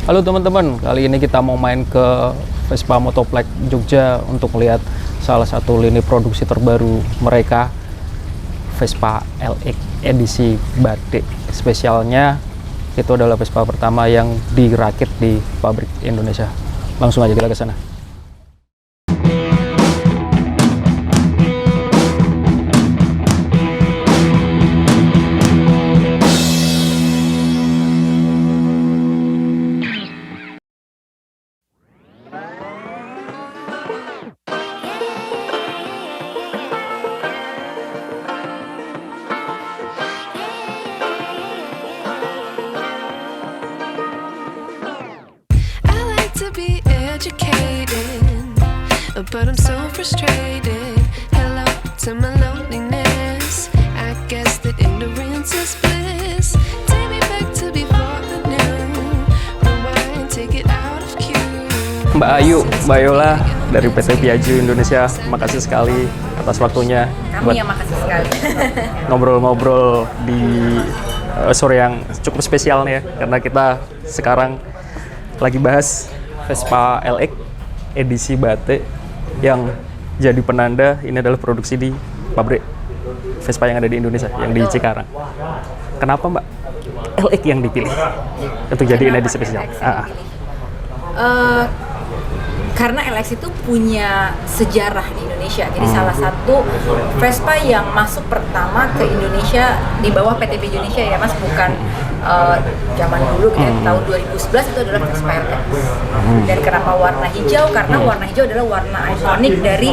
Halo teman-teman, kali ini kita mau main ke Vespa Motoplex Jogja untuk melihat salah satu lini produksi terbaru mereka, Vespa LX edisi batik. Spesialnya itu adalah Vespa pertama yang dirakit di pabrik Indonesia. Langsung aja kita ke sana. But I'm so frustrated. Hello to my loneliness. I guess that ignorance is bliss. Take me back to before the new. Rewind, take it out of cue. Mbak Ayu, Mbak Yola dari PT Piaggio Indonesia, makasih sekali atas waktunya. Kami yang makasih sekali. Ngobrol-ngobrol di sore yang cukup spesial nih ya, karena kita sekarang lagi bahas Vespa LX edisi batik yang jadi penanda ini adalah produksi di pabrik Vespa yang ada di Indonesia, yang di Cikarang. Kenapa Mbak LX yang dipilih untuk jadi edisi spesial? Karena LX itu punya sejarah di Indonesia. Jadi salah satu Vespa yang masuk pertama ke Indonesia di bawah PT Piaggio Indonesia ya Mas, bukan zaman dulu kayak tahun 2011 itu adalah Vespa LX. Dan kenapa warna hijau? Karena warna hijau adalah warna ikonik dari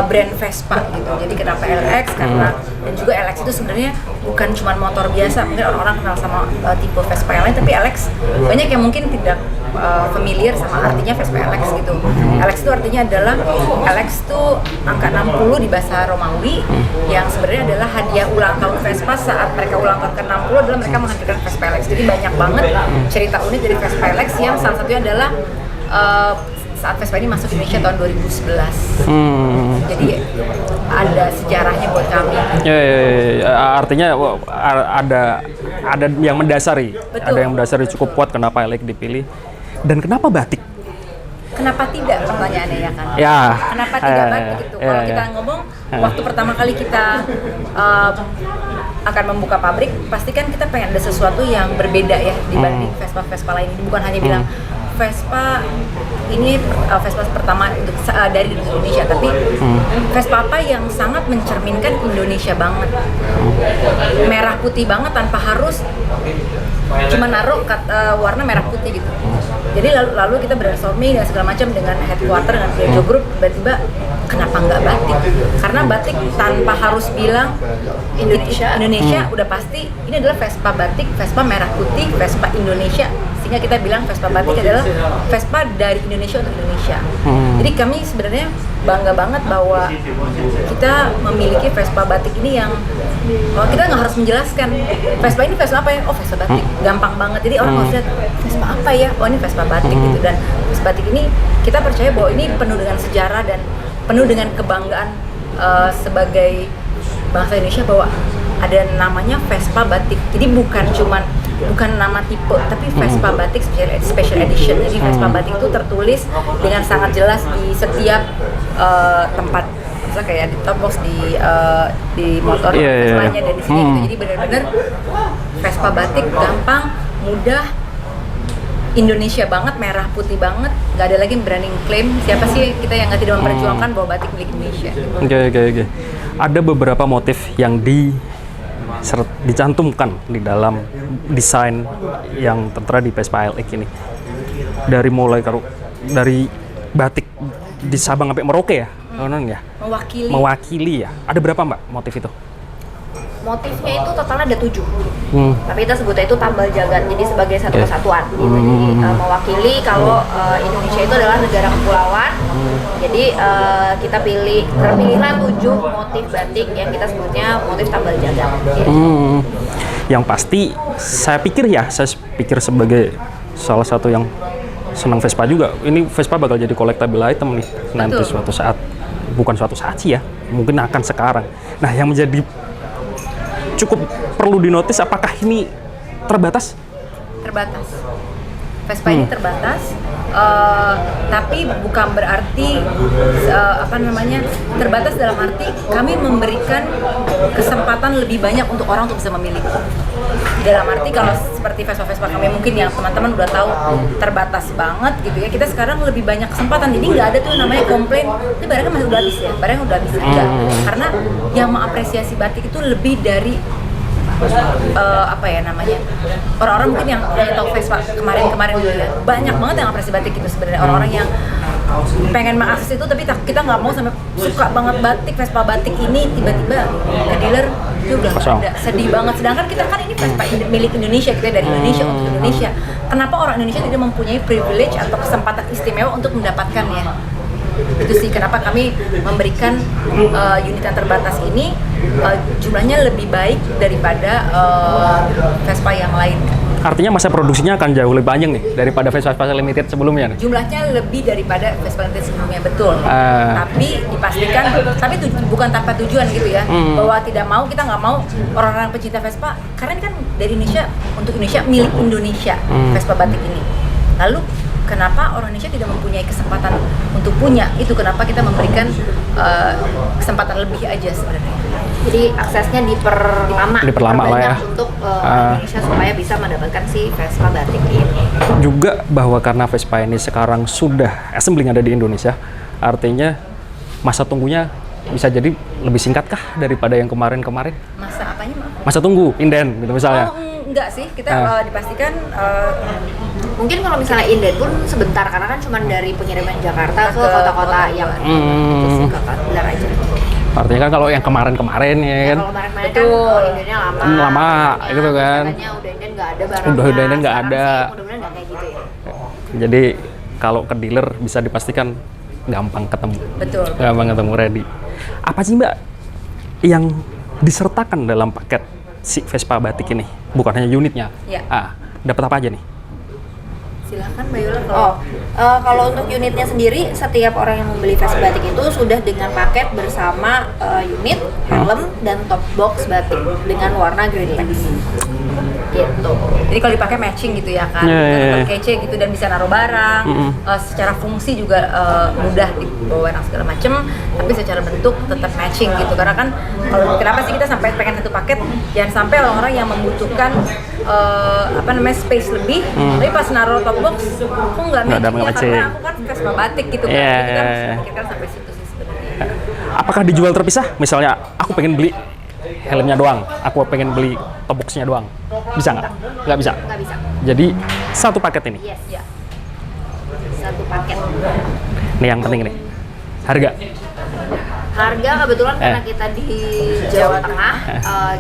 brand Vespa gitu. Jadi kenapa LX? Karena dan juga LX itu sebenarnya bukan cuma motor biasa. Mungkin orang-orang kenal sama tipe Vespa yang lain, tapi LX banyak yang mungkin tidak familiar sama artinya Vespa LX gitu. LX itu artinya adalah LX itu angka 60 di bahasa Romawi, yang sebenarnya adalah hadiah ulang tahun Vespa saat mereka ulang tahun ke-60 adalah mereka menghadirkan Vespa LX. Jadi banyak banget cerita unik dari Vespa LX, yang salah satunya adalah saat Vespa ini masuk Indonesia tahun 2011. Jadi ada sejarahnya buat kami. Artinya ada yang mendasari. Betul. Ada yang mendasari cukup kuat kenapa LX dipilih. Dan kenapa batik? Kenapa tidak, pertanyaannya ya kan? Ya. Kenapa tidak batik itu? Kalau kita ngomong, waktu pertama kali kita akan membuka pabrik, pasti kan kita pengen ada sesuatu yang berbeda ya dibanding Vespa-Vespa lain. Ini bukan hanya bilang Vespa ini Vespa pertama untuk dari Indonesia, tapi Vespa apa yang sangat mencerminkan Indonesia banget, merah putih banget tanpa harus cuma naruh warna merah putih gitu. Jadi lalu kita brainstorming dan segala macam dengan headquarter dengan Piaggio Group, tiba-tiba kenapa nggak batik? Karena batik tanpa harus bilang Indonesia udah pasti ini adalah Vespa batik, Vespa merah putih, Vespa Indonesia, sehingga kita bilang Vespa batik adalah Vespa dari Indonesia untuk Indonesia. Jadi kami sebenarnya bangga banget bahwa kita memiliki Vespa batik ini yang kita nggak harus menjelaskan Vespa ini Vespa apa ya, oh Vespa batik, gampang banget. Jadi orang harus lihat Vespa apa ya, oh ini Vespa batik gitu. Dan Vespa batik ini kita percaya bahwa ini penuh dengan sejarah dan penuh dengan kebanggaan sebagai bangsa Indonesia, bahwa ada namanya Vespa batik. Jadi bukan nama tipe, tapi Vespa batik special edition. Jadi Vespa batik itu tertulis dengan sangat jelas di setiap tempat, misalnya kayak di top box di motor Vespanya dan di sini gitu. Jadi benar-benar Vespa batik gampang, mudah, Indonesia banget, merah putih banget, nggak ada lagi berani klaim siapa sih kita yang nggak tidak memperjuangkan bahwa batik milik Indonesia. Oke. Ada beberapa motif yang dicantumkan di dalam desain yang tertera di Vespa LX ini. Dari mulai dari batik di Sabang sampai Merauke ya, ya. Mewakili ya. Ada berapa Mbak motif itu? Motifnya itu totalnya ada 7, tapi kita sebutnya itu tambal jagat, jadi sebagai satu kesatuan gitu. Jadi mewakili kalau Indonesia itu adalah negara kepulauan. Jadi kita terpilihlah 7 motif batik yang kita sebutnya motif tambal jagat gitu. Yang pasti saya pikir sebagai salah satu yang senang Vespa juga, ini Vespa bakal jadi collectible item nih nanti suatu saat. Bukan suatu saat sih ya, mungkin akan sekarang. Nah, yang menjadi cukup perlu dinotis, apakah ini terbatas? Terbatas. Vespa ini terbatas, tapi bukan berarti terbatas dalam arti kami memberikan kesempatan lebih banyak untuk orang untuk bisa memilih. Dalam arti kalau seperti Vespa kami mungkin yang teman-teman udah tahu terbatas banget gitu ya, kita sekarang lebih banyak kesempatan, jadi nggak ada tuh namanya komplain, ini barangnya masih udah habis ya, barangnya udah habis, enggak. Karena yang mengapresiasi batik itu lebih dari orang-orang mungkin yang tahu Vespa kemarin gitu ya, banyak banget yang apresiasi batik itu sebenarnya, orang-orang yang pengen mengakses itu tapi kita nggak mau sampai suka banget batik, Vespa batik ini tiba-tiba ke dealer juga nggak ada, sedih banget. Sedangkan kita kan ini Vespa milik Indonesia, kita dari Indonesia untuk Indonesia. Kenapa orang Indonesia tidak mempunyai privilege atau kesempatan istimewa untuk mendapatkannya? Itu sih kenapa kami memberikan unit yang terbatas ini jumlahnya lebih baik daripada Vespa yang lain. Artinya masa produksinya akan jauh lebih panjang nih daripada Vespa Limited sebelumnya nih? Jumlahnya lebih daripada Vespa Limited sebelumnya, betul. Tapi dipastikan, bukan tanpa tujuan gitu ya, bahwa tidak mau, kita nggak mau orang-orang pecinta Vespa, karena ini kan dari Indonesia, untuk Indonesia, milik Indonesia, Vespa batik ini. Lalu kenapa orang Indonesia tidak mempunyai kesempatan untuk punya? Itu kenapa kita memberikan kesempatan lebih aja sebenarnya. Jadi aksesnya diperlama lah ya untuk Indonesia supaya bisa mendapatkan si Vespa batik ini. Juga bahwa karena Vespa ini sekarang sudah assembling ada di Indonesia, artinya masa tunggunya bisa jadi lebih singkat kah daripada yang kemarin-kemarin? Masa apanya, Mak? Masa tunggu, inden gitu misalnya. Enggak sih, kita dipastikan mungkin kalau misalnya inden pun sebentar, karena kan cuma dari pengiriman Jakarta ke kota-kota yang itu sih ke dealer aja. Artinya kan kalau yang kemarin-kemarin ya kan, kalau kemarin kan indennya lama gitu kan. Katanya udah inden nggak ada barangnya. Udah inden nggak ada. Mudah-mudahan nggak kayak gitu ya. Jadi kalau ke dealer bisa dipastikan gampang ketemu. Betul. Gampang ketemu, ready. Apa sih Mbak yang disertakan dalam paket si Vespa batik ini? Bukan hanya unitnya. Ya. Dapat apa aja nih? Silahkan Mbak Yola. Kalau untuk unitnya sendiri, setiap orang yang membeli Vespa batik itu sudah dengan paket bersama unit, helm, dan top box batik dengan warna green tex. Gitu. Jadi kalau dipakai matching gitu ya kan, tetap kece gitu dan bisa naruh barang. Secara fungsi juga mudah dibawa dan segala macem, tapi secara bentuk tetap matching gitu. Karena kan kalau kenapa sih kita sampai pengen satu paket, jangan sampai orang-orang yang membutuhkan space lebih, tapi pas naruh top box kok nggak matching ya, karena aku kan Vespa batik gitu kan. Kita harus memikirkan sampai situ sih sebenarnya. Apakah dijual terpisah? Misalnya aku pengen beli helmnya doang, aku pengen beli top box-nya doang, bisa nggak? Nggak bisa. Nggak bisa. Jadi satu paket ini. Yes. Ya. Satu paket. Ini yang penting nih, harga. Harga kebetulan karena kita di Jawa Tengah,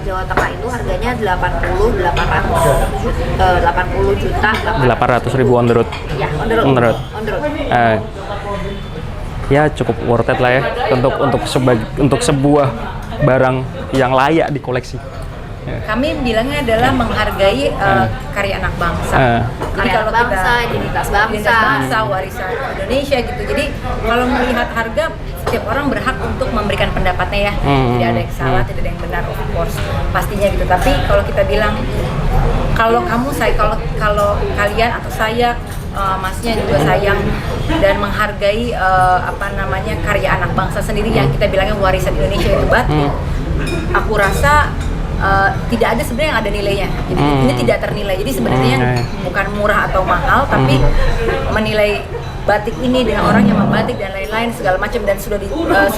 Jawa Tengah itu harganya 80 juta 800.000 on the road. Ya, on the road. Ya cukup worth it lah ya untuk sebuah barang yang layak dikoleksi. Kami bilangnya adalah menghargai karya anak bangsa. Jadi kalau bangsa, identitas bangsa, warisan Indonesia gitu. Jadi kalau melihat harga, setiap orang berhak untuk memberikan pendapatnya ya. Tidak ada yang salah, tidak ada yang benar, of course, pastinya gitu. Tapi kalau kita bilang, kalau kalian atau saya, masnya juga sayang dan menghargai karya anak bangsa sendiri yang kita bilangnya warisan Indonesia itu batik. Aku rasa tidak ada sebenarnya yang ada nilainya. Jadi ini tidak ternilai. Jadi sebenarnya bukan murah atau mahal, tapi menilai batik ini dengan orang yang membatik dan lain-lain segala macam, dan sudah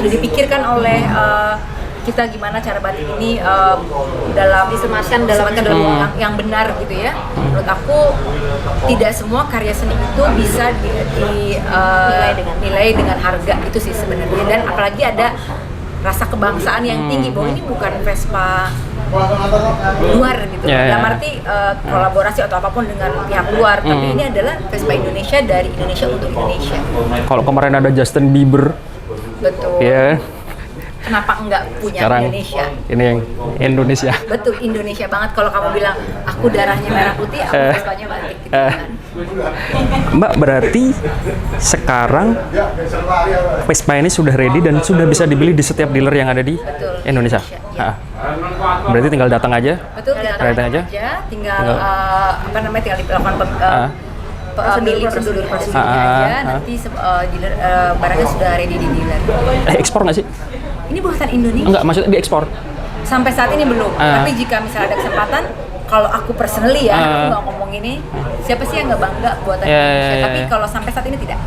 dipikirkan oleh kita gimana cara batik ini disematkan dalam yang benar gitu ya. Menurut aku tidak semua karya seni itu bisa dinilai dengan harga itu sih sebenarnya, dan apalagi ada rasa kebangsaan yang tinggi bahwa ini bukan Vespa luar gitu. Dalam arti kolaborasi atau apapun dengan pihak luar, tapi ini adalah Vespa Indonesia dari Indonesia untuk Indonesia. Kalau kemarin ada Justin Bieber, betul. Ya. Kenapa enggak punya Sekarang, Indonesia? Ini yang Indonesia. Betul, Indonesia banget. Kalau kamu bilang aku darahnya merah putih, aku Vespanya batik gitu kan. Mbak, berarti sekarang Vespa ini sudah ready dan sudah bisa dibeli di setiap dealer yang ada di Indonesia. Ya. Berarti tinggal datang aja. Betul, tinggal datang aja. Tinggal tinggal dilakukan milih prosedurnya aja, nanti dealer, barangnya sudah ready di dealer. Ekspor nggak sih? Ini buatan Indonesia. Enggak, maksudnya diekspor. Sampai saat ini belum. Tapi jika misalnya ada kesempatan, kalau aku personally ya, aku nggak ngomong ini, siapa sih yang nggak bangga buatan Indonesia? Tapi kalau sampai saat ini tidak.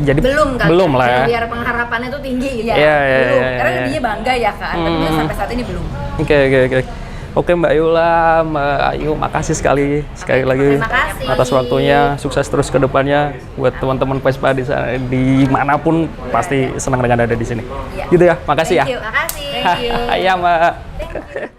Jadi Belum kan? Belum lah ya. Biar pengharapannya tuh tinggi gitu. Iya, belum. Karena jadinya bangga ya kan, tapi sampai saat ini belum. Oke. Oke Mbak Yula, Mbak Ayu, makasih sekali lagi Terima kasih. atas waktunya. Sukses terus ke depannya buat teman-teman Vespa di sana, dimanapun pasti senang dengan ada di sini. Iya. Gitu ya, makasih ya. Thank you. Makasih. Thank you. Iya Mbak. Thank you.